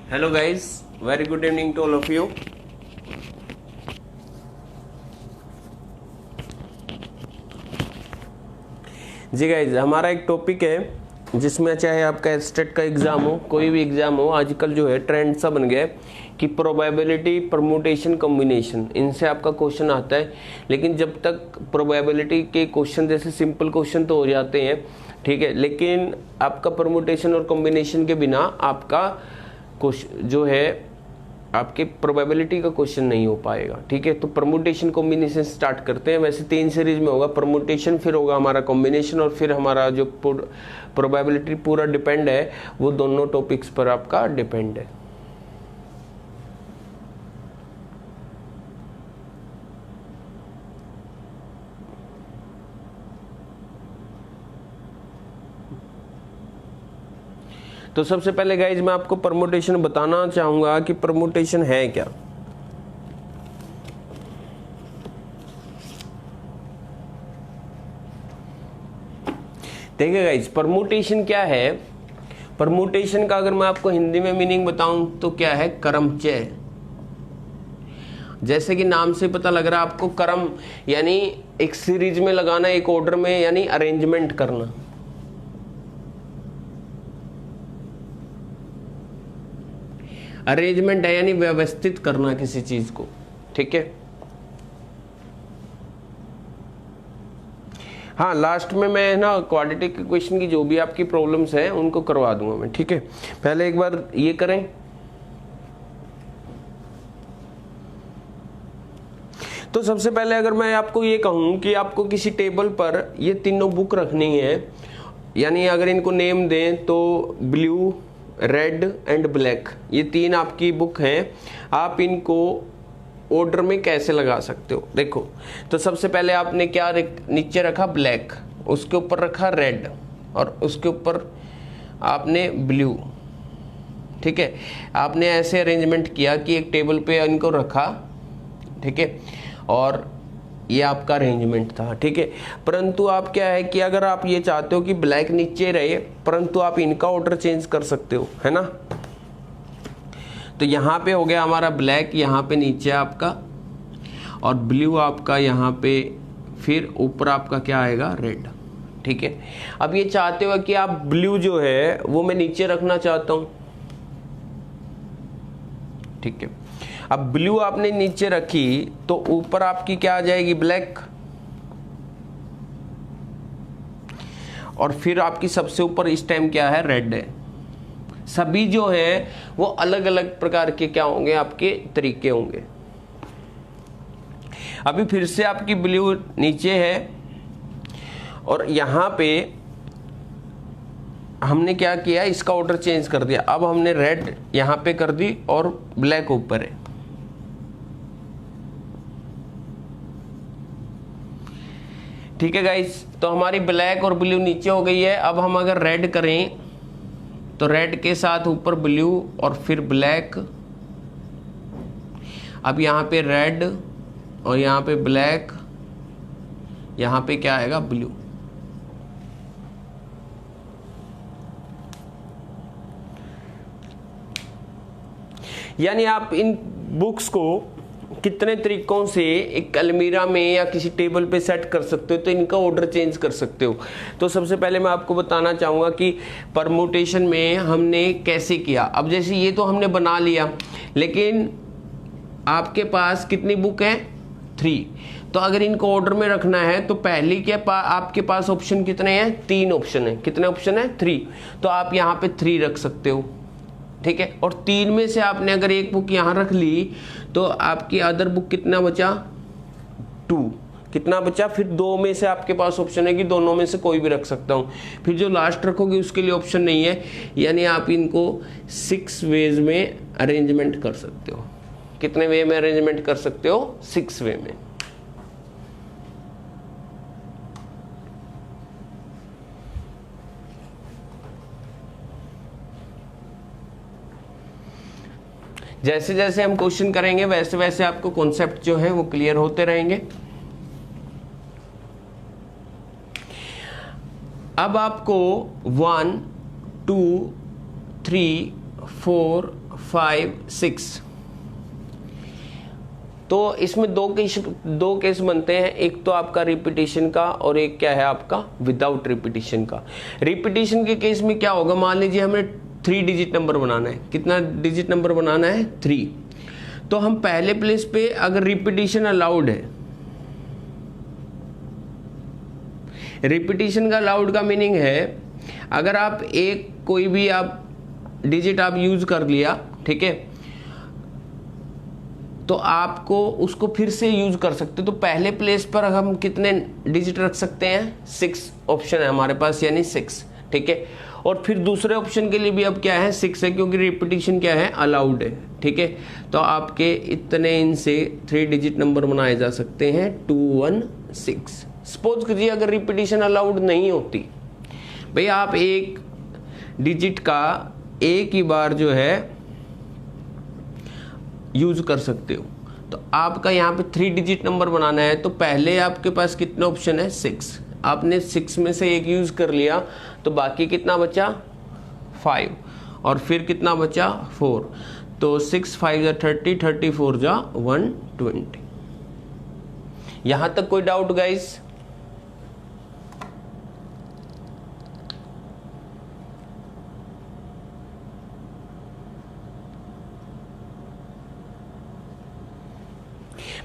Hello guys, very good evening to all of you. जी guys, हमारा एक topic है जिसमें चाहे आपका एस्टेट का एग्जाम हो, कोई भी एग्जाम हो, आजकल जो है ट्रेंड सा बन गया है कि प्रोबेबिलिटी, परमुटेशन, कॉम्बिनेशन, इनसे आपका क्वेश्चन आता है। लेकिन जब तक प्रोबेबिलिटी के क्वेश्चन जैसे सिंपल क्वेश्चन तो हो जाते हैं, ठीक है, लेकिन आपका परमुटेशन और कॉम्बिनेशन के बिना आपका क्वेश्चन जो है आपके प्रोबेबिलिटी का क्वेश्चन नहीं हो पाएगा। ठीक है, तो परमुटेशन कॉम्बिनेशन स्टार्ट करते हैं। वैसे 3 सीरीज में होगा, परमुटेशन, फिर होगा हमारा कॉम्बिनेशन, और फिर हमारा जो प्रोबेबिलिटी पूरा डिपेंड है वो दोनों टॉपिक्स पर आपका डिपेंड है। तो सबसे पहले गाइज मैं आपको परमुटेशन बताना चाहूंगा कि परमुटेशन है क्या। देखिए गाइज, परमुटेशन क्या है। परमुटेशन का अगर मैं आपको हिंदी में मीनिंग बताऊं तो क्या है, क्रमचय। जैसे कि नाम से पता लग रहा है आपको, क्रम यानी एक सीरीज में लगाना, एक ऑर्डर में, यानी अरेंजमेंट करना। अरेंजमेंट है यानी व्यवस्थित करना किसी चीज को। ठीक है, हाँ, लास्ट में मैं ना क्वाड्रेटिक इक्वेशन की जो भी आपकी प्रॉब्लम्स हैं उनको करवा दूंगा मैं। ठीक है, पहले एक बार ये करें। तो सबसे पहले अगर मैं आपको ये कहूं कि आपको किसी टेबल पर ये तीनों बुक रखनी है, यानी अगर इनको नेम दें तो ब्लू, रेड एंड ब्लैक, ये 3 आपकी बुक हैं। आप इनको ऑर्डर में कैसे लगा सकते हो, देखो। तो सबसे पहले आपने क्या नीचे रखा, ब्लैक, उसके ऊपर रखा रेड, और उसके ऊपर आपने ब्लू। ठीक है, आपने ऐसे अरेंजमेंट किया कि एक टेबल पे इनको रखा। ठीक है, और ये आपका अरेंजमेंट था। ठीक है, परंतु आप क्या है कि अगर आप ये चाहते हो कि ब्लैक नीचे रहे, परंतु आप इनका ऑर्डर चेंज कर सकते हो, है ना। तो यहाँ पे हो गया हमारा ब्लैक, यहाँ पे नीचे आपका, और ब्लू आपका यहाँ पे, फिर ऊपर आपका क्या आएगा, रेड। ठीक है, अब ये चाहते हो कि आप ब्लू जो है वो मैं नीचे रखना चाहता हूँ। ठीक है, अब ब्लू आपने नीचे रखी तो ऊपर आपकी क्या आ जाएगी, ब्लैक, और फिर आपकी सबसे ऊपर इस टाइम क्या है, रेड है। सभी जो है वो अलग अलग प्रकार के क्या होंगे, आपके तरीके होंगे। अभी फिर से आपकी ब्लू नीचे है, और यहां पे हमने क्या किया, इसका ऑर्डर चेंज कर दिया। अब हमने रेड यहां पे कर दी और ब्लैक ऊपर है। ठीक है गाइस, तो हमारी ब्लैक और ब्लू नीचे हो गई है। अब हम अगर रेड करें तो रेड के साथ ऊपर ब्लू और फिर ब्लैक। अब यहाँ पे रेड और यहाँ पे ब्लैक, यहाँ पे क्या आएगा, ब्लू। यानी आप इन बुक्स को कितने तरीकों से एक अलमीरा में या किसी टेबल पे सेट कर सकते हो, तो इनका ऑर्डर चेंज कर सकते हो। तो सबसे पहले मैं आपको बताना चाहूँगा कि परमुटेशन में हमने कैसे किया। अब जैसे ये तो हमने बना लिया, लेकिन आपके पास कितनी बुक है, 3। तो अगर इनको ऑर्डर में रखना है तो पहले के आपके पास ऑप्शन कितने हैं, 3 ऑप्शन है। कितने ऑप्शन है, 3। तो आप यहाँ पे 3 रख सकते हो। ठीक है, और 3 में से आपने अगर एक बुक यहाँ रख ली तो आपकी अदर बुक कितना बचा, 2। कितना बचा, फिर 2 में से आपके पास ऑप्शन है कि दोनों में से कोई भी रख सकता हूँ। फिर जो लास्ट रखोगे उसके लिए ऑप्शन नहीं है, यानी आप इनको 6 वेज में अरेंजमेंट कर सकते हो। कितने वे में अरेंजमेंट कर सकते हो, 6 वे में। जैसे जैसे हम क्वेश्चन करेंगे वैसे वैसे आपको कॉन्सेप्ट जो है वो क्लियर होते रहेंगे। अब आपको 1 2 3 4 5 6। तो इसमें दो केस बनते हैं, एक तो आपका रिपीटिशन का और एक क्या है आपका विदाउट रिपीटिशन का। रिपीटिशन के केस में क्या होगा, मान लीजिए हमें 3 डिजिट नंबर बनाना है। कितना डिजिट नंबर बनाना है? 3। तो हम पहले प्लेस पे अगर रिपीटिशन अलाउड है, रिपीटिशन का अलाउड का मीनिंग है अगर आप एक कोई भी आप डिजिट आप यूज कर लिया, ठीक है, तो आपको उसको फिर से यूज कर सकते हो। तो पहले प्लेस पर हम कितने डिजिट रख सकते हैं? 6 ऑप्शन है हमारे पास, यानी 6, ठीक है। और फिर दूसरे ऑप्शन के लिए भी अब क्या है? 6 है, क्योंकि रिपीटिशन क्या है? अलाउड है, ठीक है। तो आपके इतने इनसे 3 डिजिट नंबर बनाए जा सकते हैं 2 1 6। सपोज कीजिए अगर रिपीटिशन अलाउड नहीं होती, भाई आप एक डिजिट का एक ही बार जो है यूज कर सकते हो, तो आपका यहाँ पे 3 डिजिट नंबर बनाना है। तो पहले आपके पास कितने ऑप्शन है? 6। आपने 6 में से एक यूज कर लिया, तो बाकी कितना बचा? 5। और फिर कितना बचा? 4। तो 6 5 जा 30, 34 जा 120। यहां तक कोई डाउट गाइस?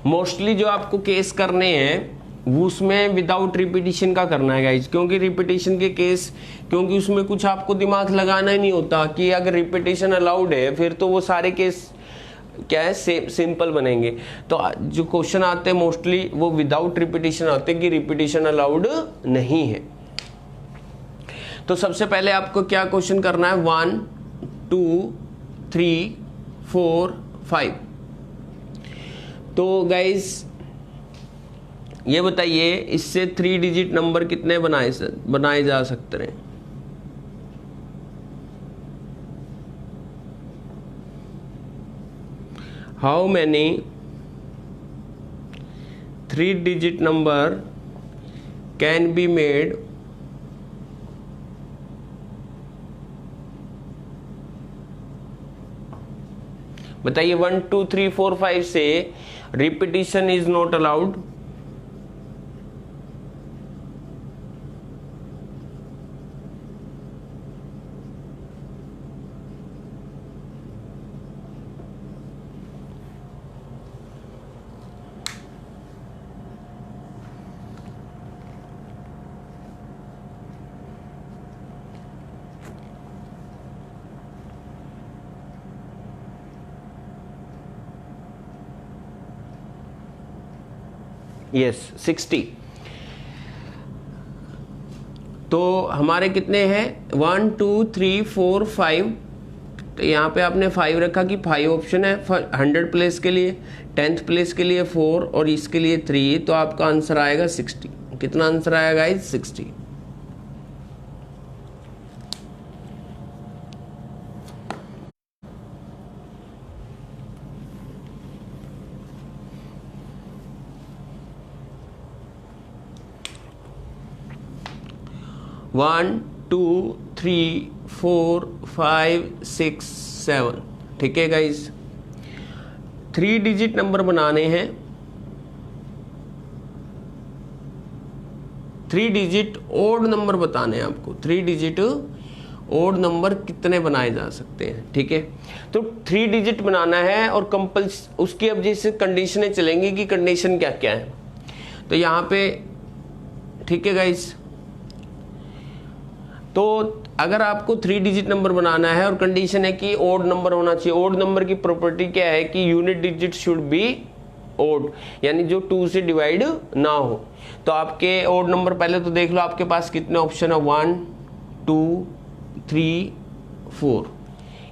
मोस्टली जो आपको केस करने हैं वो उसमें विदाउट रिपीटिशन का करना है गाइज, क्योंकि रिपीटिशन के केस, क्योंकि उसमें कुछ आपको दिमाग लगाना ही नहीं होता कि अगर रिपीटिशन अलाउड है फिर तो वो सारे केस क्या है? सिंपल बनेंगे। तो जो क्वेश्चन आते हैं मोस्टली वो विदाउट रिपीटिशन आते हैं कि रिपीटिशन अलाउड नहीं है। तो सबसे पहले आपको क्या क्वेश्चन करना है? 1 2 3 4 5। तो गाइस ये बताइए इससे 3 डिजिट नंबर कितने बनाए जा सकते हैं? How many 3 digit number can be made बताइए। 1 2 3 4 5 से repetition is not allowed. Yes 60। तो हमारे कितने हैं? 1 2 3 4 5। तो यहाँ पे आपने 5 रखा कि 5 ऑप्शन है 100 प्लेस के लिए, 10th प्लेस के लिए 4 और इसके लिए 3। तो आपका आंसर आएगा 60। कितना आंसर आएगा गाइस? 60। वन 2 3 4 5 6 7। ठीक है गाइस, 3 डिजिट नंबर बनाने हैं। 3 डिजिट ओड नंबर बताने हैं आपको। 3 डिजिट ओड नंबर कितने बनाए जा सकते हैं? ठीक है, तो 3 डिजिट बनाना है और कंपल्स उसकी अब जैसे कंडीशनें चलेंगी कि कंडीशन क्या क्या है। तो यहाँ पे ठीक है गाइस, तो अगर आपको 3 डिजिट नंबर बनाना है और कंडीशन है कि ओड नंबर होना चाहिए। ओड नंबर की प्रॉपर्टी क्या है कि unit digit should be odd, यानी जो 2 से डिवाइड ना हो। तो आपके ओड नंबर पहले तो देख लो आपके पास कितने ऑप्शन है, 1 2 3 4,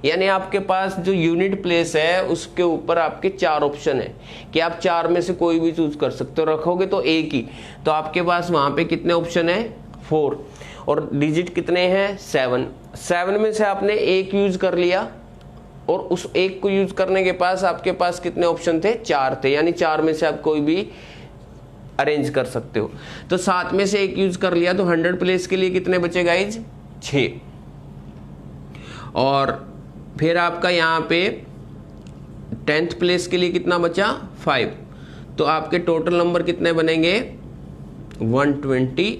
यानी आपके पास जो यूनिट प्लेस है उसके ऊपर आपके 4 ऑप्शन है कि आप 4 में से कोई भी चूज कर सकते हो। रखोगे तो एक ही, तो आपके पास वहां पे कितने ऑप्शन है? 4। और डिजिट कितने हैं? 7। 7 में से आपने एक यूज कर लिया और उस एक को यूज करने के पास आपके पास कितने ऑप्शन थे? 4 थे, यानी 4 में से आप कोई भी अरेंज कर सकते हो। तो 7 में से एक यूज कर लिया, तो 100 प्लेस के लिए कितने बचे गाइज? 6। और फिर आपका यहाँ पे 10th प्लेस के लिए कितना बचा 5, तो आपके टोटल नंबर कितने बनेंगे 120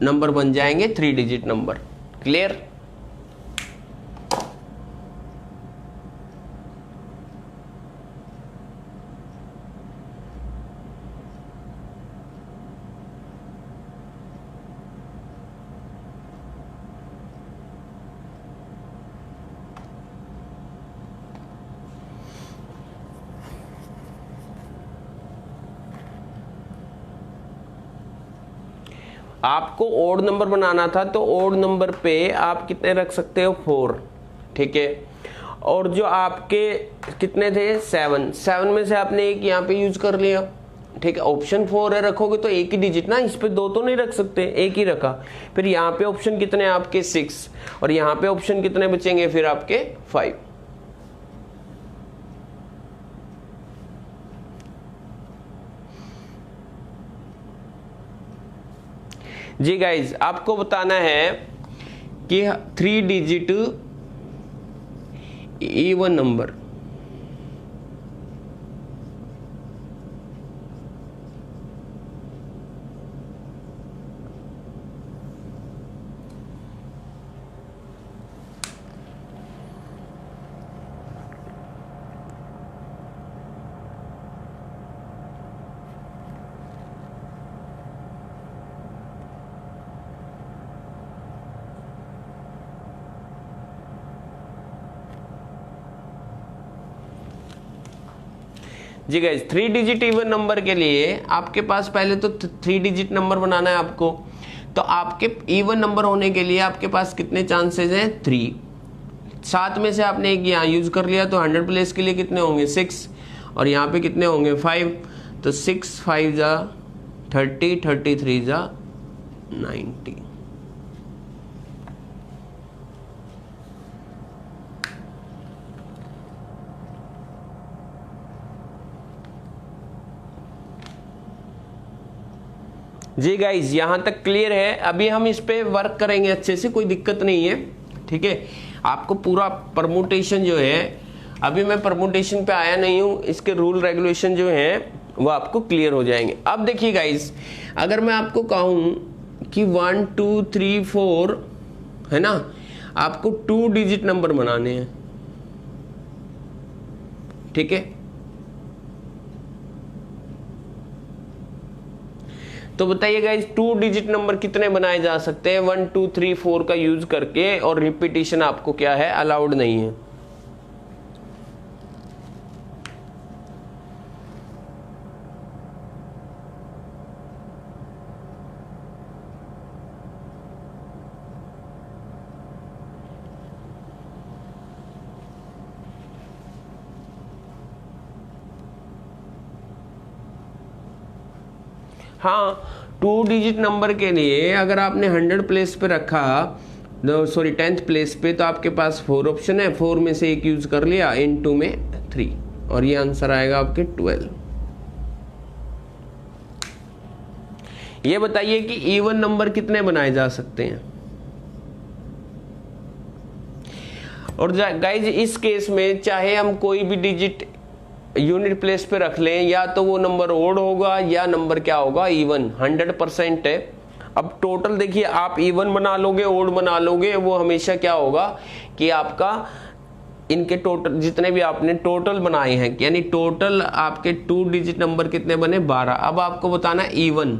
नंबर बन जाएंगे, 3 डिजिट नंबर। क्लियर? आपको ओड नंबर बनाना था तो ओड नंबर पे आप कितने रख सकते हो 4, ठीक है। और जो आपके कितने थे 7 में से आपने एक यहाँ पे यूज कर लिया, ठीक है। ऑप्शन 4 है, रखोगे तो एक ही डिजिट ना, इस पे 2 तो नहीं रख सकते, एक ही रखा। फिर यहाँ पे ऑप्शन कितने आपके 6 और यहाँ पे ऑप्शन कितने बचेंगे फिर आपके 5। जी गाइज, आपको बताना है कि 3 डिजिट इवन नंबर, जी गाइज 3 डिजिट इवन नंबर के लिए आपके पास पहले तो 3 डिजिट नंबर बनाना है आपको। तो आपके इवन नंबर होने के लिए आपके पास कितने चांसेस हैं 3। 7 में से आपने एक यहाँ यूज कर लिया तो 100 प्लेस के लिए कितने होंगे 6 और यहाँ पे कितने होंगे 5, तो 6 5 जा 30, 33 जा 90। जी गाइज, यहां तक क्लियर है। अभी हम इस पे वर्क करेंगे अच्छे से, कोई दिक्कत नहीं है, ठीक है। आपको पूरा परमुटेशन जो है, अभी मैं परमुटेशन पे आया नहीं हूं, इसके रूल रेगुलेशन जो है वो आपको क्लियर हो जाएंगे। अब देखिए गाइज, अगर मैं आपको कहूं कि 1 2 3 4 है ना, आपको 2 डिजिट नंबर बनाने हैं, ठीक है। तो बताइए गाइज 2 डिजिट नंबर कितने बनाए जा सकते हैं 1 2 3 4 का यूज करके, और रिपीटिशन आपको क्या है अलाउड नहीं है। हाँ, 2 डिजिट नंबर के लिए अगर आपने 100 प्लेस पे रखा, सॉरी 10th प्लेस पे, तो आपके पास 4 ऑप्शन है, 4 में से एक यूज कर लिया, इन 2 में 3, और ये आंसर आएगा आपके 12। ये बताइए कि इवन नंबर कितने बनाए जा सकते हैं। और गाइज इस केस में चाहे हम कोई भी डिजिट यूनिट प्लेस पे रख लें, या तो वो नंबर ओड होगा या नंबर क्या होगा इवन, 100% है। अब टोटल देखिए, आप इवन बना लोगे ओड बना लोगे, वो हमेशा क्या होगा कि आपका इनके टोटल जितने भी आपने टोटल बनाए हैं, यानी टोटल आपके 2 डिजिट नंबर कितने बने 12। अब आपको बताना इवन,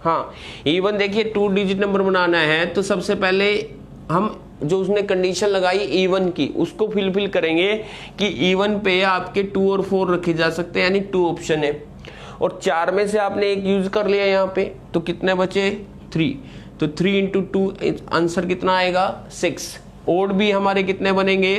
हाँ इवन देखिए 2 डिजिट नंबर बनाना है तो सबसे पहले हम जो उसने कंडीशन लगाई इवन की उसको फिल करेंगे कि इवन पे आपके 2 और 4 रखे जा सकते हैं, यानी 2 ऑप्शन है। और 4 में से आपने एक यूज कर लिया यहाँ पे, तो कितने बचे 3, तो 3 इंटू 2 आंसर कितना आएगा 6। ओड भी हमारे कितने बनेंगे,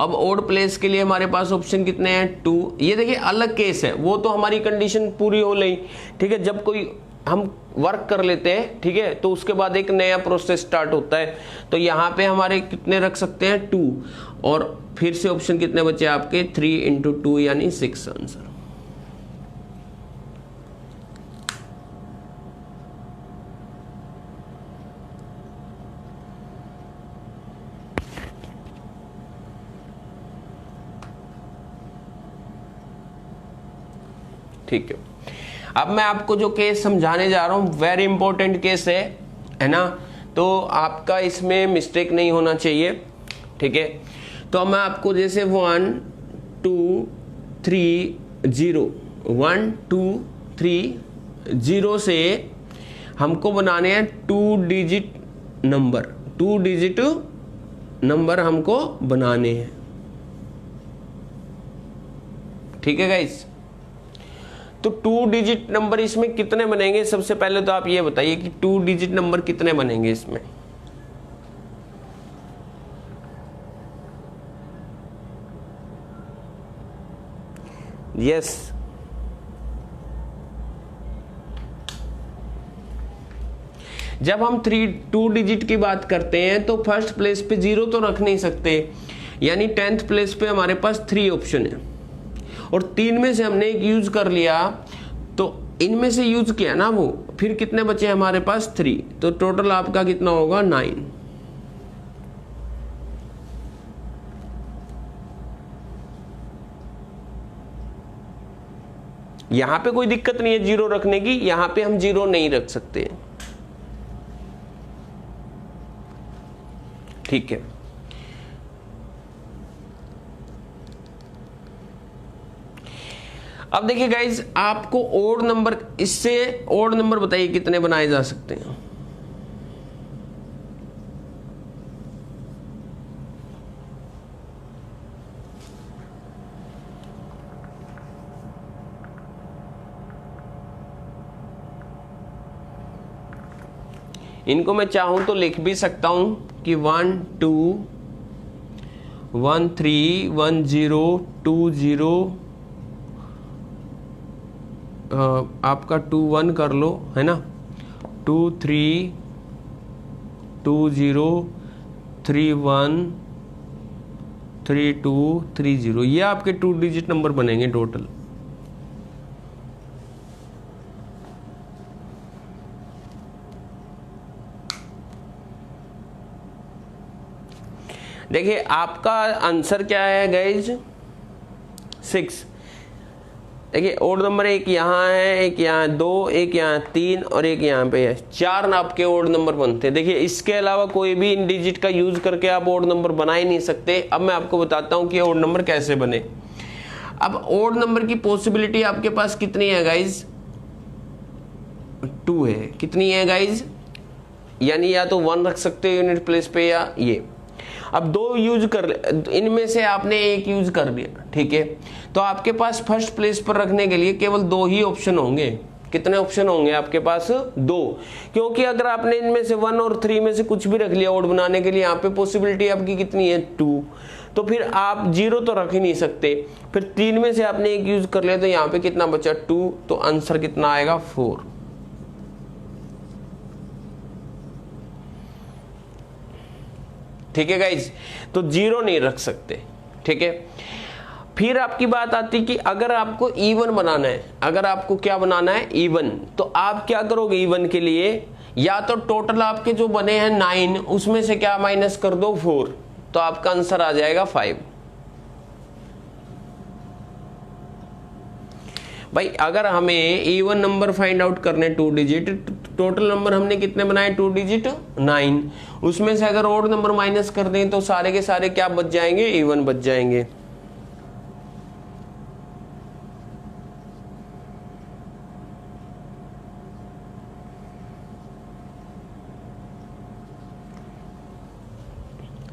अब ओड प्लेस के लिए हमारे पास ऑप्शन कितने हैं 2। ये देखिए अलग केस है, वो तो हमारी कंडीशन पूरी हो गई, ठीक है। जब कोई हम वर्क कर लेते हैं, ठीक है, तो उसके बाद एक नया प्रोसेस स्टार्ट होता है। तो यहाँ पे हमारे कितने रख सकते हैं 2, और फिर से ऑप्शन कितने बचे आपके 3 इंटू 2 यानी 6 आंसर। ठीक है, अब मैं आपको जो केस समझाने जा रहा हूं वेरी इंपॉर्टेंट केस है ना, तो आपका इसमें मिस्टेक नहीं होना चाहिए। ठीक है, तो मैं आपको जैसे 1 2 3 0 1 2 3 0 से हमको बनाने हैं 2 डिजिट नंबर, 2 डिजिट नंबर हमको बनाने हैं। ठीक है गाइस, तो 2 डिजिट नंबर इसमें कितने बनेंगे? सबसे पहले तो आप ये बताइए कि 2 डिजिट नंबर कितने बनेंगे इसमें। यस, जब हम 2 डिजिट की बात करते हैं तो फर्स्ट प्लेस पे 0 तो रख नहीं सकते, यानी 10th प्लेस पे हमारे पास 3 ऑप्शन है और 3 में से हमने एक यूज कर लिया, तो इनमें से यूज किया ना वो, फिर कितने बचे हमारे पास 3, तो टोटल आपका कितना होगा 9। यहां पे कोई दिक्कत नहीं है 0 रखने की, यहां पे हम 0 नहीं रख सकते। ठीक है, अब देखिए गाइज, आपको ओड नंबर, इससे ओड नंबर बताइए कितने बनाए जा सकते हैं। इनको मैं चाहूं तो लिख भी सकता हूं कि 1 2 1 3 1 0 2 0, आपका 2 1 कर लो, है ना, 2 3 2 0 3 1 3 2 3 0, ये आपके 2 डिजिट नंबर बनेंगे टोटल। देखिए आपका आंसर क्या है गाइज, 6। देखिए ओड नंबर एक यहाँ है, एक यहाँ 2, एक यहाँ 3 और एक यहाँ पे है, 4 आपके ओड नंबर बनते हैं। देखिए इसके अलावा कोई भी इन डिजिट का यूज करके आप ओड नंबर बना ही नहीं सकते। अब मैं आपको बताता हूँ कि ओड नंबर कैसे बने। अब ओड नंबर की पॉसिबिलिटी आपके पास कितनी है गाइज, 2 है। कितनी है गाइज, यानी या तो 1 रख सकते हो यूनिट प्लेस पे या ये। अब 2 यूज कर, इनमें से आपने एक यूज कर दिया, ठीक है, तो आपके पास फर्स्ट प्लेस पर रखने के लिए केवल 2 ही ऑप्शन होंगे। कितने ऑप्शन होंगे आपके पास, 2, क्योंकि अगर आपने इनमें से 1 और 3 में से कुछ भी रख लिया ओड बनाने के लिए, यहाँ पे पॉसिबिलिटी आपकी कितनी है, 2, तो फिर आप 0 तो रख ही नहीं सकते। फिर 3 में से आपने एक यूज कर लिया, तो यहाँ पे कितना बचा, 2, तो आंसर कितना आएगा, 4। ठीक है गाइज, तो 0 नहीं रख सकते। ठीक है, फिर आपकी बात आती कि अगर आपको इवन बनाना है, अगर आपको क्या बनाना है, इवन, तो आप क्या करोगे इवन के लिए, या तो टोटल आपके जो बने हैं 9, उसमें से क्या माइनस कर दो, 4, तो आपका आंसर आ जाएगा 5। भाई अगर हमें इवन नंबर फाइंड आउट करने 2 डिजिट, टोटल नंबर हमने कितने बनाए, 2 डिजिट 9, उसमें से अगर ओड नंबर माइनस कर दें तो सारे के सारे क्या बच जाएंगे, इवन बच जाएंगे।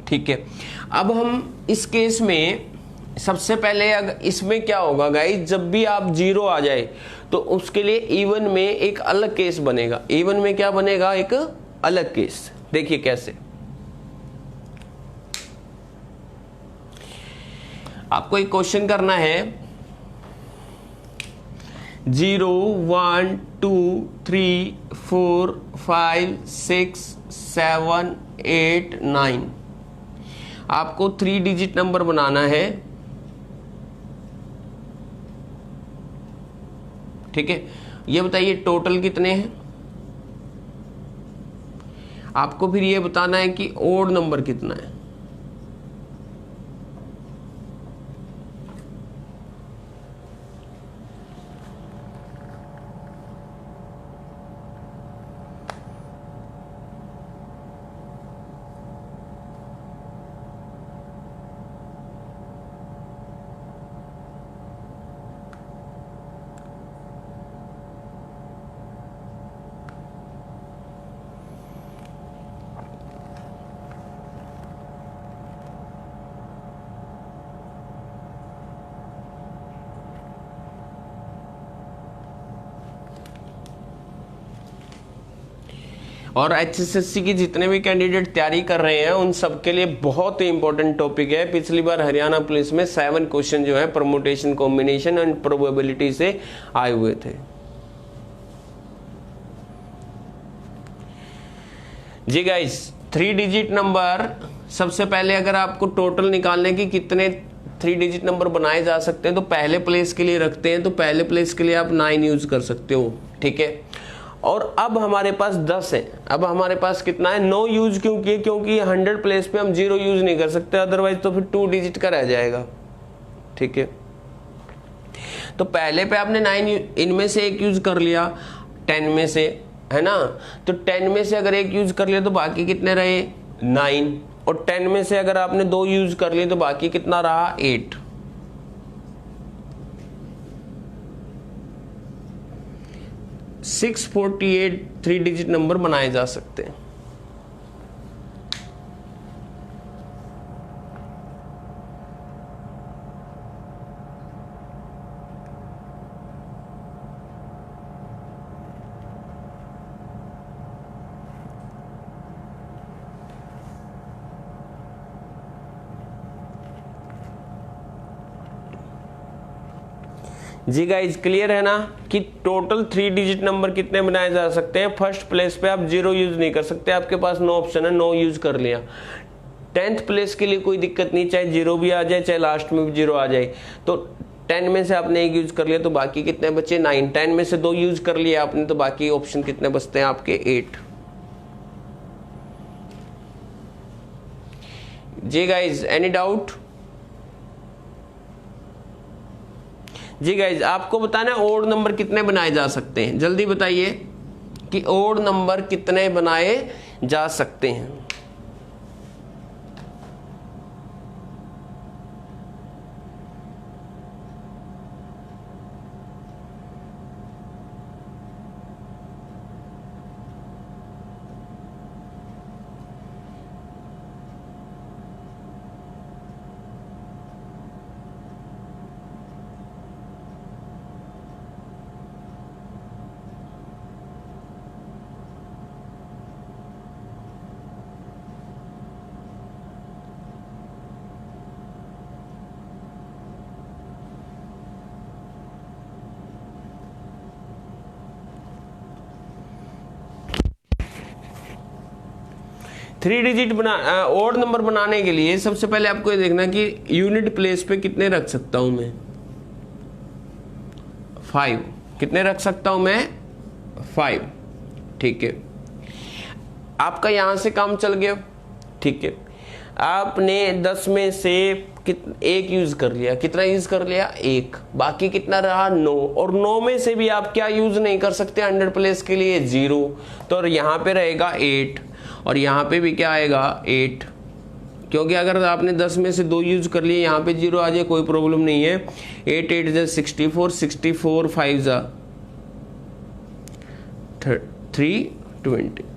ठीक है, अब हम इस केस में सबसे पहले अगर इसमें क्या होगा गाइस, जब भी आप 0 आ जाए तो उसके लिए इवन में एक अलग केस बनेगा। इवन में क्या बनेगा, एक अलग केस। देखिए कैसे, आपको एक क्वेश्चन करना है, 0 1 2 3 4 5 6 7 8 9, आपको 3 डिजिट नंबर बनाना है। ठीक है, ये बताइए टोटल कितने हैं, आपको फिर ये बताना है कि ओड नंबर कितना है। और HSSC की जितने भी कैंडिडेट तैयारी कर रहे हैं उन सबके लिए बहुत ही इंपॉर्टेंट टॉपिक है। पिछली बार हरियाणा पुलिस में 7 क्वेश्चन जो है परमुटेशन, कॉम्बिनेशन एंड प्रोबेबिलिटी से आए हुए थे। जी गाइस, 3 डिजिट नंबर, सबसे पहले अगर आपको टोटल निकालने की कितने 3 डिजिट नंबर बनाए जा सकते हैं तो पहले प्लेस के लिए रखते हैं, तो पहले प्लेस के लिए आप 9 यूज कर सकते हो, ठीक है। और अब हमारे पास 10 है, अब हमारे पास कितना है, 9 यूज क्यों किए, क्योंकि 100 प्लेस पे हम 0 यूज नहीं कर सकते, अदरवाइज तो फिर 2 डिजिट का रह जाएगा, ठीक है। तो पहले पे आपने 9 इनमें से एक यूज कर लिया 10 में से, है ना। तो 10 में से अगर एक यूज कर लिया तो बाकी कितने रहे 9, और 10 में से अगर आपने 2 यूज कर लिए तो बाकी कितना रहा 8। 648 3 डिजिट नंबर बनाए जा सकते हैं। जी गाइज, क्लियर है ना कि टोटल 3 डिजिट नंबर कितने बनाए जा सकते हैं। फर्स्ट प्लेस पे आप 0 यूज नहीं कर सकते, आपके पास 9 ऑप्शन है, 9 यूज कर लिया। 10th प्लेस के लिए कोई दिक्कत नहीं, चाहे 0 भी आ जाए, चाहे लास्ट में भी 0 आ जाए। तो 10 में से आपने एक यूज कर लिया तो बाकी कितने बचे 9। 10 में से 2 यूज कर लिया आपने तो बाकी ऑप्शन कितने बचते हैं आपके 8। जी गाइज, एनी डाउट? जी गाइज, आपको बताना है ओड नंबर कितने बनाए जा सकते हैं, जल्दी बताइए कि ओड नंबर कितने बनाए जा सकते हैं। थ्री डिजिट ओड नंबर बनाने के लिए सबसे पहले आपको ये देखना कि यूनिट प्लेस पे कितने रख सकता हूं मैं, 5। कितने रख सकता हूं मैं 5, ठीक है। आपका यहां से काम चल गया, ठीक है। आपने 10 में से एक यूज कर लिया, कितना यूज कर लिया 1, बाकी कितना रहा 9, और 9 में से भी आप क्या यूज नहीं कर सकते 100 प्लेस के लिए 0, तो यहां पे रहेगा 8 और यहाँ पे भी क्या आएगा 8, क्योंकि अगर आपने 10 में से 2 यूज कर लिए यहाँ पे 0 आ जाए कोई प्रॉब्लम नहीं है। 8 8 जा 64, 64 5 जा 320।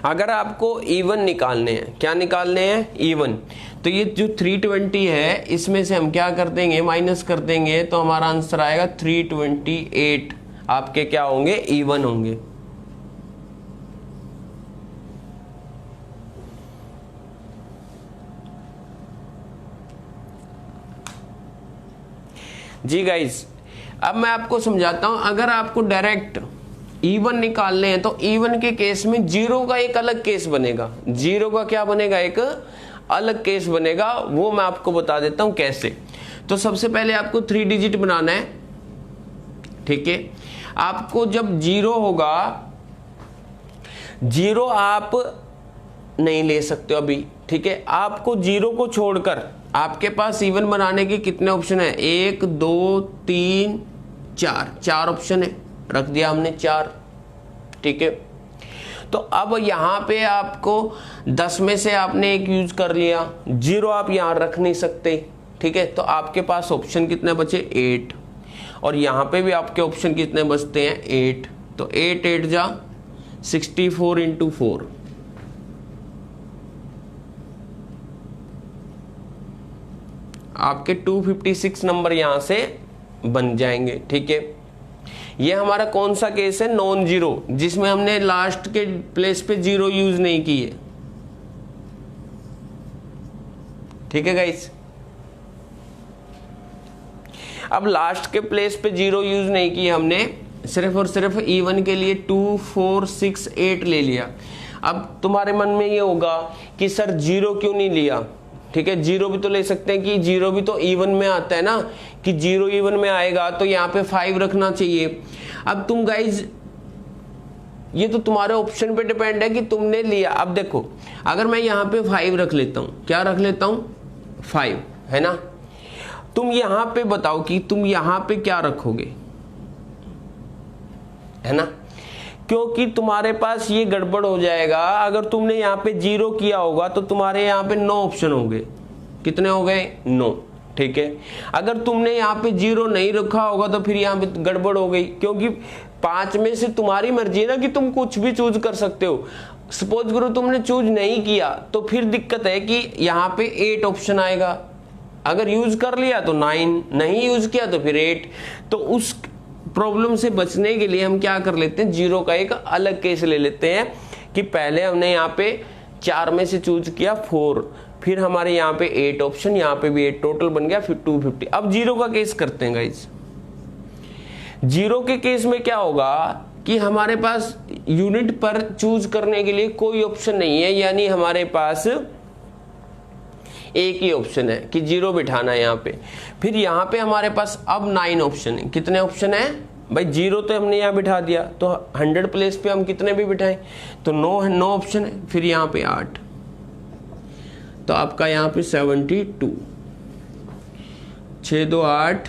अगर आपको इवन निकालने हैं, क्या निकालने हैं इवन, तो ये जो 320 है इसमें से हम क्या कर देंगे माइनस कर देंगे, तो हमारा आंसर आएगा 328 आपके क्या होंगे इवन होंगे। जी गाइस, अब मैं आपको समझाता हूं। अगर आपको डायरेक्ट इवन निकालने हैं तो इवन के केस में 0 का एक अलग केस बनेगा, 0 का क्या बनेगा एक अलग केस बनेगा, वो मैं आपको बता देता हूं कैसे। तो सबसे पहले आपको 3 डिजिट बनाना है, ठीक है। आपको जब 0 होगा, 0 आप नहीं ले सकते अभी, ठीक है। आपको 0 को छोड़कर आपके पास इवन बनाने के कितने ऑप्शन है, 1 2 3 4 ऑप्शन है, रख दिया हमने 4, ठीक है। तो अब यहां पे आपको 10 में से आपने एक यूज कर लिया, 0 आप यहां रख नहीं सकते, ठीक है। तो आपके पास ऑप्शन कितने बचे 8, और यहां पे भी आपके ऑप्शन कितने बचते हैं 8, तो 8 8 जा 64 इंटू 4, आपके 256 नंबर यहां से बन जाएंगे। ठीक है, ये हमारा कौन सा केस है? नॉन जीरो, जिसमें हमने लास्ट के प्लेस पे जीरो यूज नहीं किए। ठीक है गाइस, अब लास्ट के प्लेस पे जीरो यूज नहीं किया हमने, सिर्फ और सिर्फ इवन के लिए 2 4 6 8 ले लिया। अब तुम्हारे मन में ये होगा कि सर जीरो क्यों नहीं लिया? ठीक है, जीरो भी तो ले सकते हैं, कि जीरो भी तो इवन में आता है ना, कि जीरो इवन में आएगा तो यहाँ पे 5 रखना चाहिए। अब तुम गाइज, ये तो तुम्हारे ऑप्शन पे डिपेंड है कि तुमने लिया। अब देखो, अगर मैं यहाँ पे 5 रख लेता हूँ, क्या रख लेता हूँ? 5, है ना। तुम यहाँ पे बताओ कि तुम यहाँ पे क्या रखोगे, है ना, क्योंकि तुम्हारे पास ये गड़बड़ हो जाएगा। अगर तुमने यहाँ पे जीरो किया होगा तो तुम्हारे यहाँ पे 9 ऑप्शन होंगे। कितने हो गए? 9। ठीक है, अगर तुमने यहाँ पे जीरो नहीं रखा होगा तो फिर यहाँ पे गड़बड़ हो गई, क्योंकि 5 में से तुम्हारी मर्जी है ना कि तुम कुछ भी चूज कर सकते हो। सपोज करो तुमने चूज नहीं किया तो फिर दिक्कत है कि यहाँ पे 8 ऑप्शन आएगा। अगर यूज कर लिया तो 9, नहीं यूज किया तो फिर 8। तो उस प्रॉब्लम से बचने के लिए हम क्या कर लेते हैं, जीरो का एक अलग केस ले लेते हैं कि पहले हमने यहाँ पे 4 में से चूज किया 4, फिर हमारे यहाँ पे 8 ऑप्शन, यहाँ पे भी 8 टोटल बन गया, फिर 250। अब जीरो का केस करते हैं गाइस। जीरो के केस में क्या होगा कि हमारे पास यूनिट पर चूज करने के लिए कोई ऑप्शन नहीं है, यानी हमारे पास एक ही ऑप्शन है कि जीरो बिठाना है यहाँ पे। फिर यहाँ पे हमारे पास अब 9 ऑप्शन है। कितने ऑप्शन है भाई? जीरो तो हमने यहाँ बिठा दिया, तो 100 प्लेस पे हम कितने भी बिठाएं तो 9 ऑप्शन है। फिर यहाँ पे 8, तो आपका यहाँ पे 72, 6 2 8,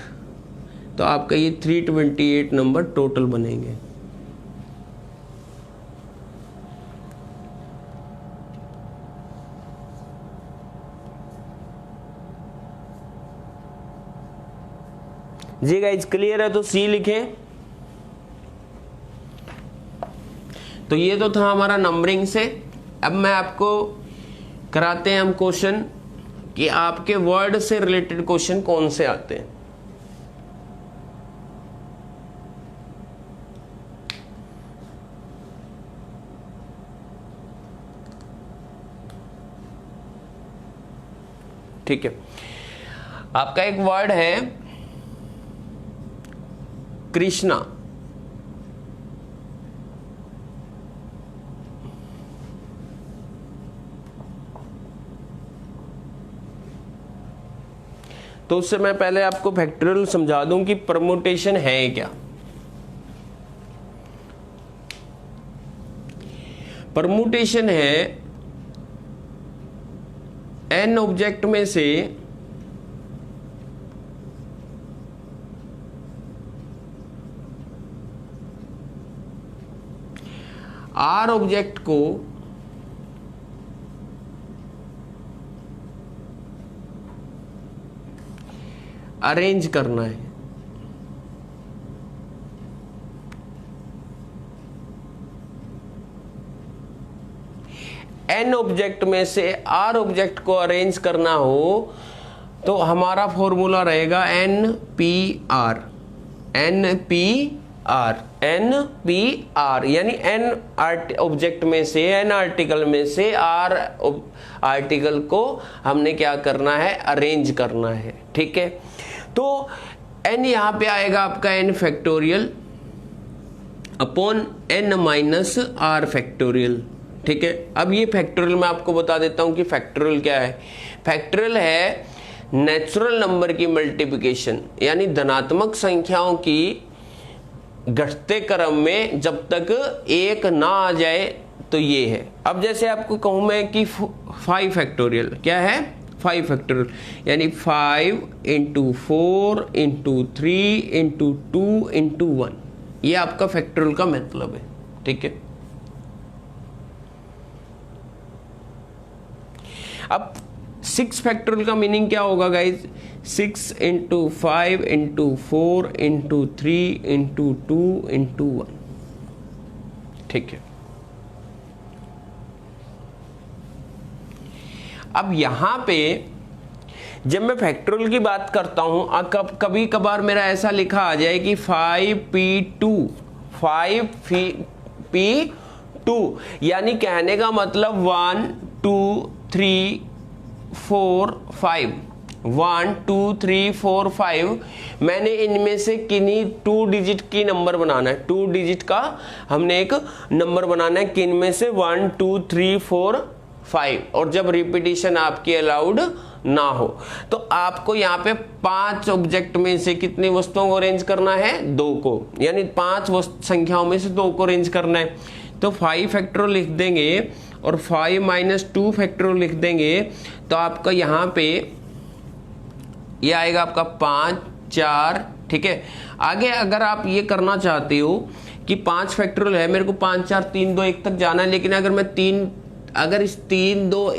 तो आपका ये 328 नंबर टोटल बनेंगे। जी गाइज, क्लियर है तो सी लिखें। तो ये तो था हमारा नंबरिंग से। अब मैं आपको कराते हैं हम क्वेश्चन कि आपके वर्ड से रिलेटेड क्वेश्चन कौन से आते हैं। ठीक है, आपका एक वर्ड है कृष्णा। तो उससे मैं पहले आपको फैक्टोरियल समझा दूं कि परमुटेशन है क्या। परमुटेशन है n ऑब्जेक्ट में से r ऑब्जेक्ट को अरेंज करना है। n ऑब्जेक्ट में से r ऑब्जेक्ट को अरेंज करना हो तो हमारा फॉर्मूला रहेगा NPR। NPR यानी n ऑब्जेक्ट में से, n आर्टिकल में से r आर्टिकल को हमने क्या करना है, अरेंज करना है। ठीक है, तो n यहां पे आएगा आपका n factorial upon n minus r factorial. ठीक है, अब ये फैक्टोरियल मैं आपको बता देता हूं कि फैक्टोरियल क्या है। फैक्टोरियल है नेचुरल नंबर की मल्टीप्लिकेशन, यानी धनात्मक संख्याओं की घटते क्रम में जब तक एक ना आ जाए तो ये है। अब जैसे आपको कहूं मैं कि 5 फैक्टोरियल क्या है, 5 फैक्टोरियल यानी 5 × 4 × 3 × 2 × 1, ये आपका फैक्टोरियल का मतलब है। ठीक है, अब 6 फैक्टोरियल का मीनिंग क्या होगा गाइज? 6 × 5 × 4 × 3 × 2 × 1। ठीक है, अब यहां पे जब मैं फैक्टोरियल की बात करता हूं, कभी कभार मेरा ऐसा लिखा आ जाए कि 5p2 यानी कहने का मतलब 1 2 3 4 5 1 2 3 4 5 मैंने इनमें से किन्हीं 2 डिजिट की नंबर बनाना है, 2 डिजिट का हमने एक नंबर बनाना है, किन में से 1 2 3 4 5, और जब रिपीटिशन आपकी अलाउड ना हो तो आपको यहाँ पे 5 ऑब्जेक्ट में से कितनी वस्तुओं को अरेंज करना है, 2 को, यानी 5 संख्याओं में से 2 को अरेंज करना है। तो 5 फैक्टोरियल लिख देंगे और 5 माइनस 2 फैक्टोरियल लिख देंगे, तो आपका यहाँ पे ये आएगा आपका 5 4, ठीक है। आगे अगर आप ये करना चाहते हो कि 5 फैक्टोरियल है, मेरे को 5 4 3 2 1 तक जाना है, लेकिन अगर मैं इस 3 2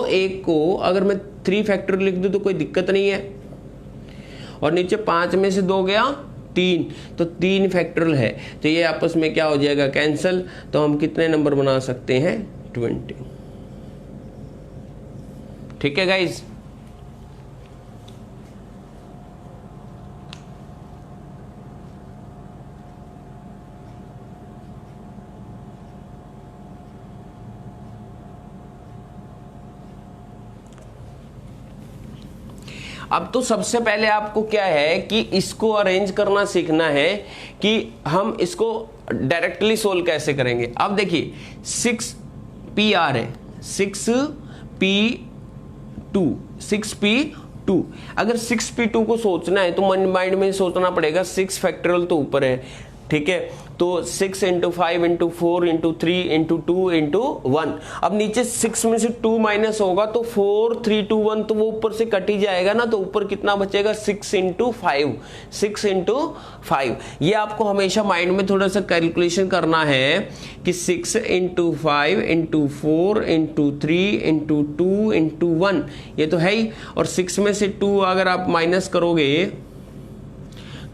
1 को अगर मैं 3 फैक्टोरियल लिख दूं तो कोई दिक्कत नहीं है, और नीचे 5 में से 2 गया 3, तो 3 फैक्टोरियल है, तो ये आपस में क्या हो जाएगा, कैंसल। तो हम कितने नंबर बना सकते हैं, 20। ठीक है गाइज। अब तो सबसे पहले आपको क्या है कि इसको अरेंज करना सीखना है कि हम इसको डायरेक्टली सोल्व कैसे करेंगे। अब देखिए 6PR है, 6p2, अगर 6p2 को सोचना है तो मन माइंड में सोचना पड़ेगा 6 फैक्टोरियल तो ऊपर है, ठीक है, तो 6 × 5 × 4 × 3 × 2 × 1। अब नीचे 6 में से 2 माइनस होगा तो 4 3 2 1, तो वो ऊपर से कट ही जाएगा ना, तो ऊपर कितना बचेगा, 6 × 5, 6 × 5। ये आपको हमेशा माइंड में थोड़ा सा कैलकुलेशन करना है कि 6 × 5 × 4 × 3 × 2 × 1, ये तो है ही, और 6 में से 2 अगर आप माइनस करोगे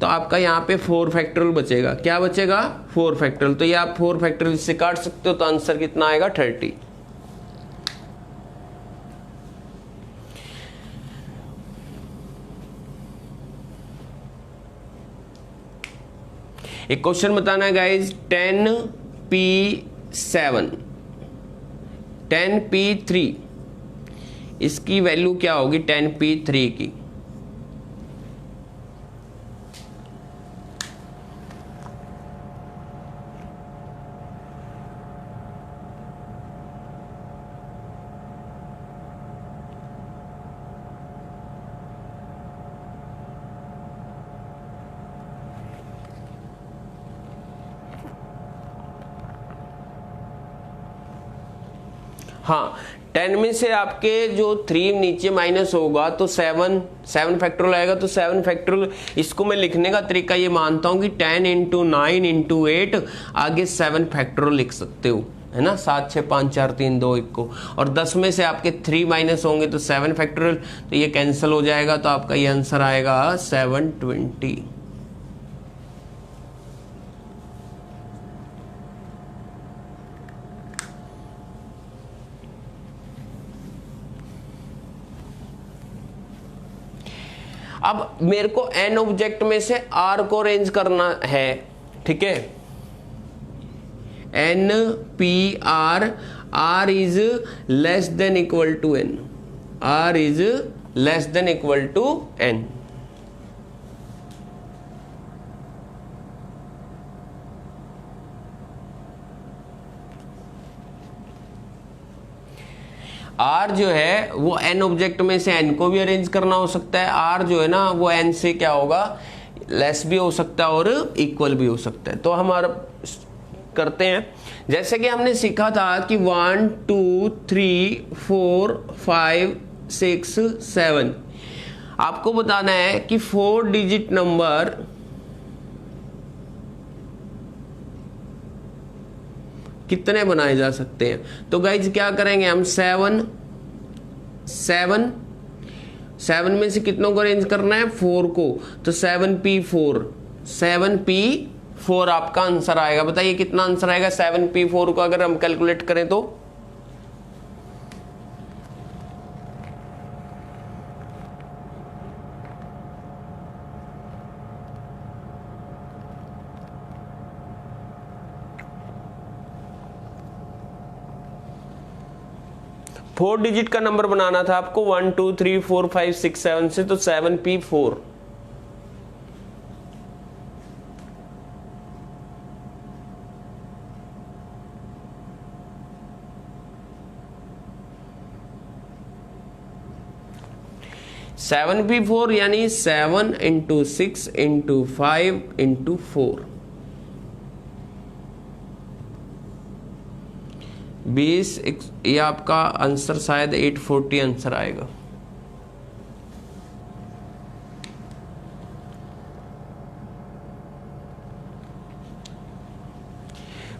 तो आपका यहाँ पे 4 फैक्टोरियल बचेगा। क्या बचेगा, 4 फैक्टोरियल। तो ये आप 4 फैक्टोरियल से काट सकते हो, तो आंसर कितना आएगा, 30। एक क्वेश्चन बताना है गाइज, 10p7 10p3, इसकी वैल्यू क्या होगी 10p3 की। हाँ, 10 में से आपके जो 3 नीचे माइनस होगा तो 7 फैक्टोरियल आएगा, तो 7 फैक्टोरियल, इसको मैं लिखने का तरीका ये मानता हूं कि 10 × 9 × 8 आगे 7 फैक्टोरियल लिख सकते हो, है ना, 7 6 5 4 3 2 1 को, और 10 में से आपके 3 माइनस होंगे तो 7 फैक्टोरियल, तो ये कैंसिल हो जाएगा, तो आपका ये आंसर आएगा 720। अब मेरे को n ऑब्जेक्ट में से r को अरेंज करना है, ठीक है, NPR, r is less than equal to n, r is less than equal to n। R जो है वो n ऑब्जेक्ट में से n को भी अरेंज करना हो सकता है, R जो है ना वो n से क्या होगा, लेस भी हो सकता है और इक्वल भी हो सकता है। तो हमारा करते हैं, जैसे कि हमने सीखा था कि 1 2 3 4 5 6 7, आपको बताना है कि 4 डिजिट नंबर कितने बनाए जा सकते हैं। तो गाइज क्या करेंगे हम, 7 में से कितनों को अरेंज करना है, 4 को, तो 7p4 आपका आंसर आएगा। बताइए कितना आंसर आएगा 7p4 को अगर हम कैलकुलेट करें तो 4 डिजिट का नंबर बनाना था आपको 1 2 3 4 5 6 7 से, तो 7p4। सेवन पी फोर यानी 7 इंटू 6 इंटू 5 इंटू 4, 20। ये आपका आंसर शायद 840 आंसर आएगा।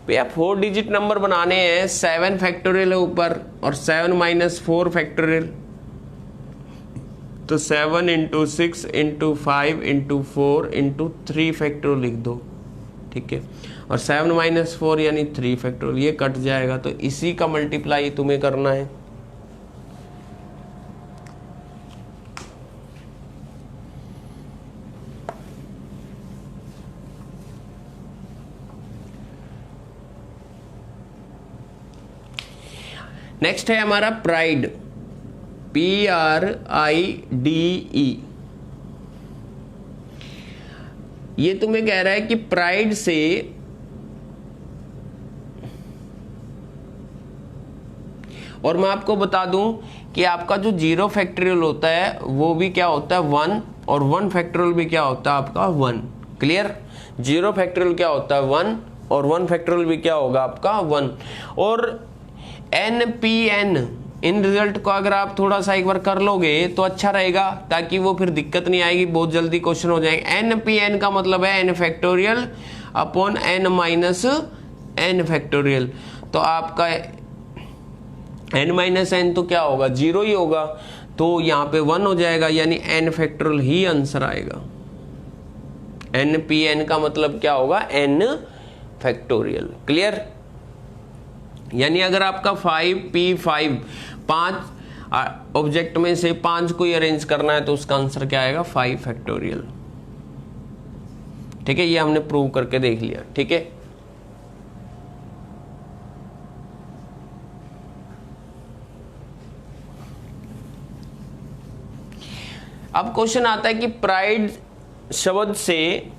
भैया 4 डिजिट नंबर बनाने हैं, 7 फैक्टोरियल है ऊपर और 7 माइनस 4 फैक्टोरियल, तो 7 into 6 into 5 into 4 into 3 factorial लिख दो, ठीक है। और 7 माइनस 4 यानी 3 फैक्टोरियल, ये कट जाएगा, तो इसी का मल्टीप्लाई तुम्हें करना है। नेक्स्ट है हमारा प्राइड, PRIDE। ये तुम्हें कह रहा है कि प्राइड से और मैं आपको बता दूं कि आपका जो 0 फैक्टोरियल होता है वो भी क्या होता है 1, और 1 फैक्टोरियल भी क्या होता है आपका 1। क्लियर? 0 फैक्टोरियल क्या होता है 1 और 1 फैक्टोरियल भी क्या होगा आपका 1। और NPN, इन रिजल्ट को अगर आप थोड़ा सा एक बार कर लोगे तो अच्छा रहेगा, ताकि वो फिर दिक्कत नहीं आएगी, बहुत जल्दी क्वेश्चन हो जाएंगे। NPN का मतलब है n factorial upon n minus n factorial, तो आपका n माइनस n तो क्या होगा 0 ही होगा, तो यहाँ पे 1 हो जाएगा, यानी n फैक्टोरियल ही आंसर आएगा। NPN का मतलब क्या होगा n फैक्टोरियल। क्लियर? यानी अगर आपका 5p5 5 ऑब्जेक्ट में से 5 को अरेंज करना है तो उसका आंसर क्या आएगा 5 फैक्टोरियल। ठीक है, ये हमने प्रूव करके देख लिया। ठीक है, अब क्वेश्चन आता है कि प्राइड शब्द से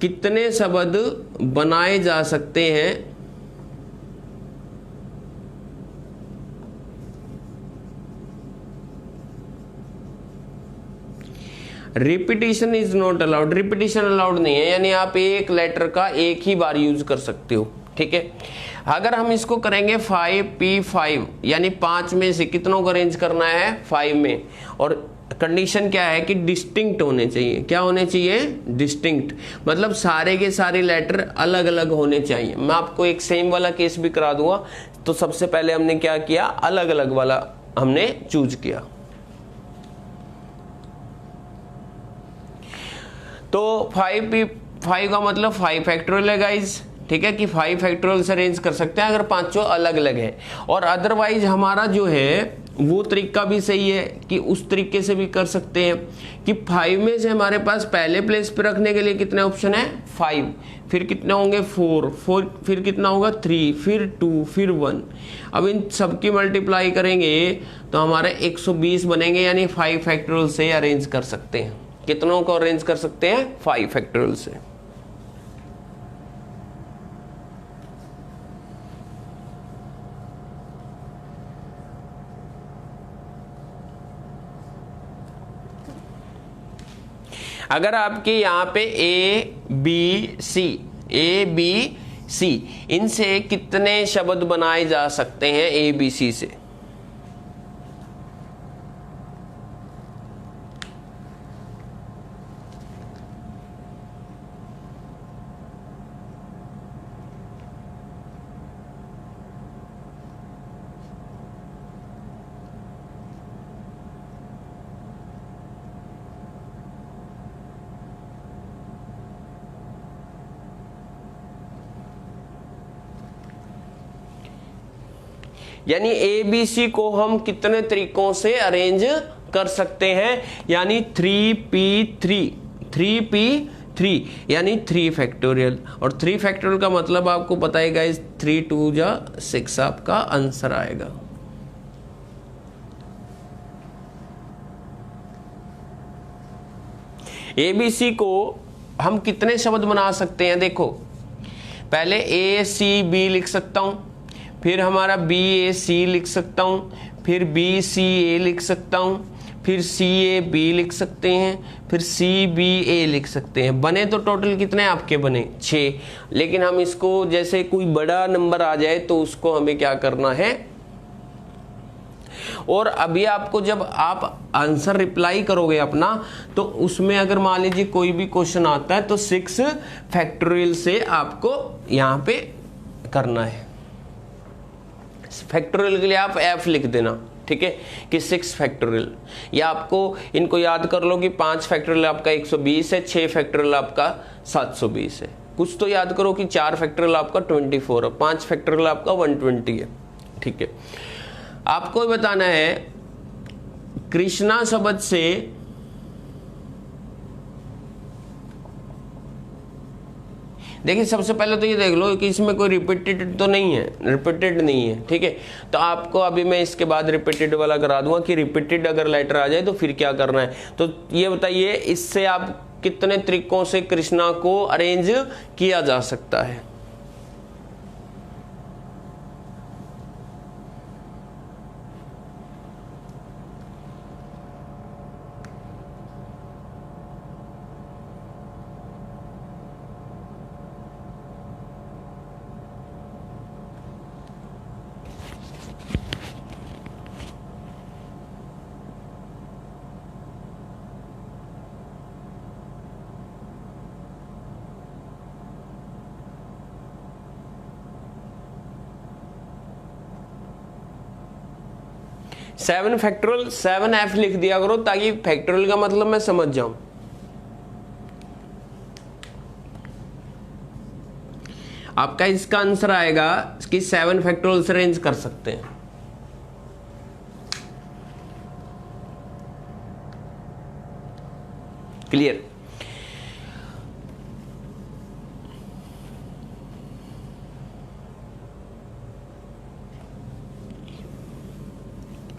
कितने शब्द बनाए जा सकते हैं। Repetition is not allowed, repetition allowed नहीं है, यानी आप एक लेटर का एक ही बार यूज कर सकते हो। ठीक है, अगर हम इसको करेंगे 5p5 यानी 5 में से कितनों को अरेंज करना है 5 में, और कंडीशन क्या है कि डिस्टिंक्ट होने चाहिए। क्या होने चाहिए? डिस्टिंक्ट, मतलब सारे के सारे लेटर अलग अलग होने चाहिए। मैं आपको एक सेम वाला केस भी करा दूंगा। तो सबसे पहले हमने क्या किया, अलग अलग वाला हमने चूज किया। तो 5p5 का मतलब 5 फैक्टोरियल है गाइज। ठीक है, कि 5 फैक्टोरियल से अरेंज कर सकते हैं अगर पांचों अलग अलग है। और अदरवाइज हमारा जो है वो तरीका भी सही है कि उस तरीके से भी कर सकते हैं कि 5 में से हमारे पास पहले प्लेस पे रखने के लिए कितने ऑप्शन है 5, फिर कितने होंगे 4, फिर कितना होगा 3, फिर 2, फिर 1। अब इन सबकी मल्टीप्लाई करेंगे तो हमारे 120 बनेंगे, यानी 5 फैक्टोरियल से अरेंज कर सकते हैं। कितनों को अरेंज कर सकते हैं 5 फैक्टोरियल से। अगर आपके यहाँ पे A B C इनसे कितने शब्द बनाए जा सकते हैं ABC से? यानी ABC को हम कितने तरीकों से अरेंज कर सकते हैं, यानी 3p3 यानी 3 फैक्टोरियल। और 3 फैक्टोरियल का मतलब आपको पता है गाइस 3 2 जा 6 आपका आंसर आएगा। ABC को हम कितने शब्द बना सकते हैं? देखो, पहले ACB लिख सकता हूं, फिर हमारा BAC लिख सकता हूं, फिर BCA लिख सकता हूं, फिर CAB लिख सकते हैं, फिर CBA लिख सकते हैं। बने तो टोटल कितने आपके बने? 6। लेकिन हम इसको जैसे कोई बड़ा नंबर आ जाए तो उसको हमें क्या करना है, और अभी आपको जब आप आंसर रिप्लाई करोगे अपना, तो उसमें अगर मान लीजिए कोई भी क्वेश्चन आता है तो 6 फैक्टोरियल से आपको यहां पे करना है। फैक्टोरियल के लिए आप F लिख देना, ठीक है, कि 6 फैक्टोरियल, या आपको इनको याद कर लो कि 5 फैक्टोरियल आपका 120 है, 6 फैक्टोरियल आपका 720 है। कुछ तो याद करो कि 4 फैक्टोरियल आपका 24 है, 5 फैक्टोरियल आपका 120 है, ठीक है। आपको बताना है कृष्णा शब्द से देखिए, सबसे पहले तो ये देख लो कि इसमें कोई रिपीटेड तो नहीं है, रिपीटेड नहीं है, ठीक है। तो आपको अभी मैं इसके बाद रिपीटेड वाला करा दूंगा कि रिपीटेड अगर लेटर आ जाए तो फिर क्या करना है। तो ये बताइए, इससे आप कितने तरीकों से कृष्णा को अरेंज किया जा सकता है? सेवन फैक्टोरियल 7F लिख दिया करो ताकि फैक्टोरियल का मतलब मैं समझ जाऊं। आपका इसका आंसर आएगा कि 7 फैक्टोरियल से अरेंज कर सकते हैं। क्लियर?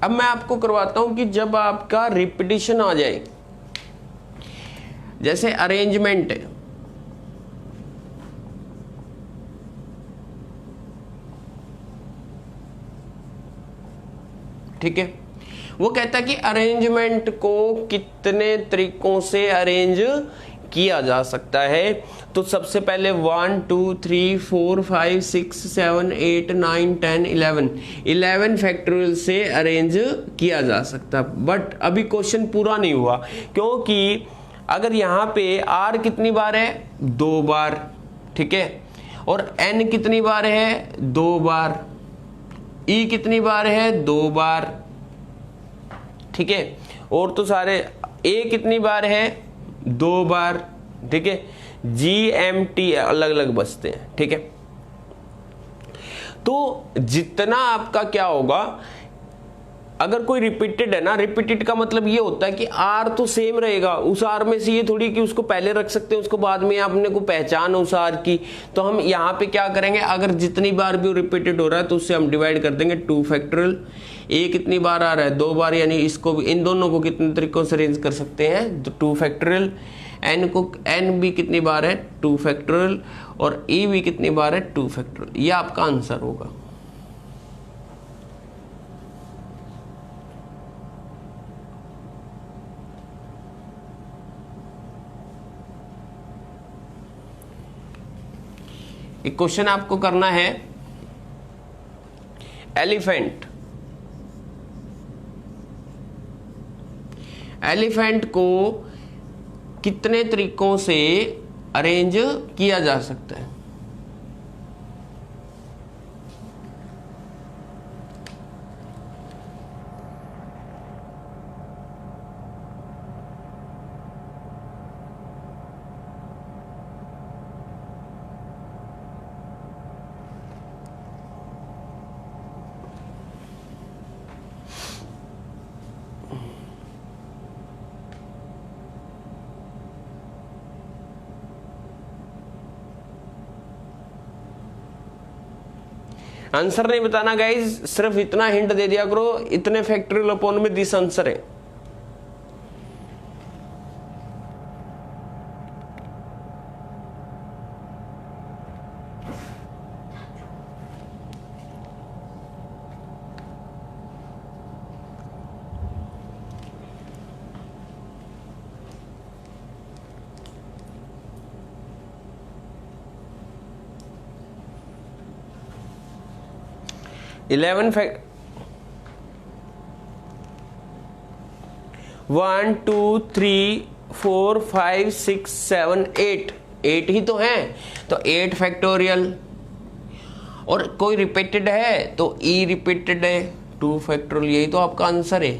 अब मैं आपको करवाता हूं कि जब आपका रिपीटिशन आ जाए, जैसे अरेंजमेंट है, ठीक है, वो कहता है कि अरेंजमेंट को कितने तरीकों से अरेंज किया जा सकता है। तो सबसे पहले 1 2 3 4 5 6 7 8 9 10 11 फैक्टोरियल से अरेंज किया जा सकता है। बट अभी क्वेश्चन पूरा नहीं हुआ, क्योंकि अगर यहां पे R कितनी बार है? 2 बार, ठीक है, और N कितनी बार है? 2 बार, E कितनी बार है? 2 बार, ठीक है, और तो सारे A कितनी बार है? 2 बार, ठीक है, GMT अलग अलग बचते हैं, ठीक है। तो जितना आपका क्या होगा, अगर कोई रिपीटेड है ना, रिपीटेड का मतलब ये होता है कि R तो सेम रहेगा, उस R में से ये थोड़ी कि उसको पहले रख सकते हैं उसको बाद में आपने को पहचान उस R की। तो हम यहाँ पे क्या करेंगे, अगर जितनी बार भी रिपीटेड हो रहा है तो उससे हम डिवाइड कर देंगे 2 फैक्टोरियल। A कितनी बार आ रहा है? 2 बार, यानी इसको भी, इन दोनों को कितने तरीकों से अरेंज कर सकते हैं? 2 फैक्टोरियल। N भी कितनी बार है? 2 फैक्टोरियल, और E भी कितनी बार है? 2 फैक्टोरियल। ये आपका आंसर होगा। एक क्वेश्चन आपको करना है, एलिफेंट। एलिफेंट को कितने तरीकों से अरेंज किया जा सकता है? आंसर नहीं बताना गाइज, सिर्फ इतना हिंट दे दिया करो, इतने फैक्टोरियल अपॉन में दिस आंसर है। 11 1 2 3 4 5 6 7 8 8 ही तो है, तो 8 फैक्टोरियल। और कोई रिपीटेड है तो ई रिपीटेड है, 2 फैक्टोरियल, यही तो आपका आंसर है।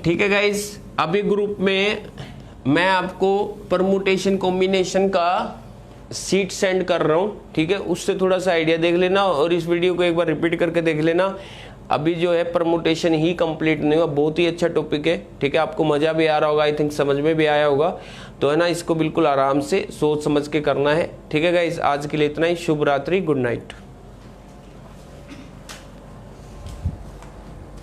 ठीक है गाइस, अभी ग्रुप में मैं आपको परमुटेशन कॉम्बिनेशन का सीट सेंड कर रहा हूं, ठीक है, उससे थोड़ा सा आइडिया देख लेना और इस वीडियो को एक बार रिपीट करके देख लेना। अभी जो है परमुटेशन ही कंप्लीट नहीं हुआ, बहुत ही अच्छा टॉपिक है, ठीक है, आपको मजा भी आ रहा होगा, आई थिंक समझ में भी आया होगा, तो है ना, इसको बिल्कुल आराम से सोच समझ के करना है। ठीक है गाइस, आज के लिए इतना ही, शुभ रात्रि, गुड नाइट।